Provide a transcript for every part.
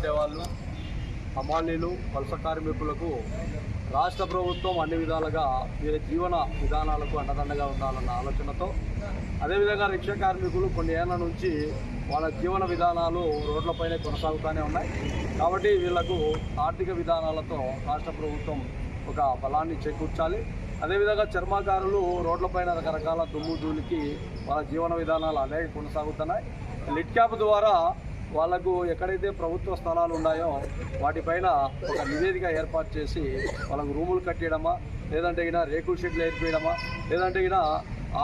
చేసేవాళ్ళు, హమాలీలు, వలస కార్మికులకు రాష్ట్ర ప్రభుత్వం అన్ని విధాలుగా వీరి జీవన విధానాలకు అండదండగా ఉండాలన్న ఆలోచనతో, అదేవిధంగా రిక్షా కార్మికులు కొన్ని ఏళ్ల నుంచి వాళ్ళ జీవన విధానాలు రోడ్లపైనే కొనసాగుతూనే ఉన్నాయి. కాబట్టి వీళ్లకు ఆర్థిక విధానాలతో రాష్ట్ర ప్రభుత్వం ఒక బలాన్ని చేకూర్చాలి. అదేవిధంగా చర్మకారులు రోడ్లపైన రకరకాల దుమ్ము ధూళికి వాళ్ళ జీవన విధానాలు అలాగే కొనసాగుతున్నాయి. లిట్ క్యాప్ ద్వారా వాళ్లకు ఎక్కడైతే ప్రభుత్వ స్థలాలు ఉన్నాయో వాటిపైన ఒక నివేదిక ఏర్పాటు చేసి వాళ్ళకు రూములు కట్టేయడమా, లేదంటే గిన రేకుల షెడ్లు ఏర్పేయడమా, లేదంటే గిన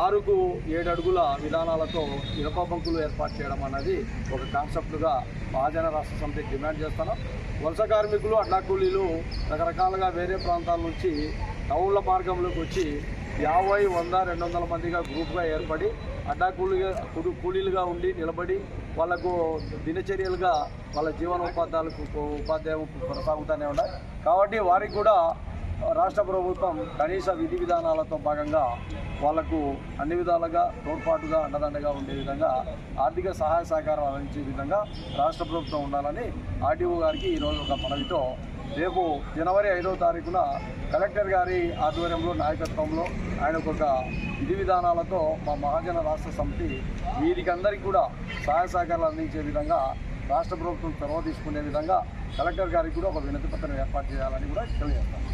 6కు 7 అడుగుల విధానాలతో ఇనప బంకులు ఏర్పాటు చేయడం అన్నది ఒక కాన్సెప్ట్గా మహాజన రాష్ట్ర సమితి డిమాండ్ చేస్తున్నాం. వలస కార్మికులు, అడ్డా కూలీలు రకరకాలుగా వేరే ప్రాంతాల నుంచి టౌన్ల మార్గంలోకి వచ్చి 50, 100, 200 మందిగా గ్రూప్గా ఏర్పడి అడ్డా కూలీలుగా ఉండి నిలబడి వాళ్లకు దినచర్యలుగా వాళ్ళ ఉపాధ్యాయం కొనసాగుతూనే ఉన్నాయి. కాబట్టి వారికి కూడా రాష్ట్ర ప్రభుత్వం కనీస విధి విధానాలతో భాగంగా వాళ్లకు అన్ని విధాలుగా తోడ్పాటుగా అండదండగా ఉండే విధంగా ఆర్థిక సహాయ సహకారం అందించే విధంగా రాష్ట్ర ప్రభుత్వం ఉండాలని ఆర్డీఓ గారికి ఈరోజు ఒక మనవితో రేపు జనవరి 5వ తారీఖున కలెక్టర్ గారి ఆధ్వర్యంలో నాయకత్వంలో ఆయనకు ఒక విధి విధానాలతో మా మహాజన రాష్ట్ర సమితి వీరికందరికీ కూడా సహాయ సహకారాలు అందించే విధంగా రాష్ట్ర ప్రభుత్వం చొరవ తీసుకునే విధంగా కలెక్టర్ గారికి కూడా ఒక వినతి పత్రం ఏర్పాటు చేయాలని కూడా తెలియజేస్తాను.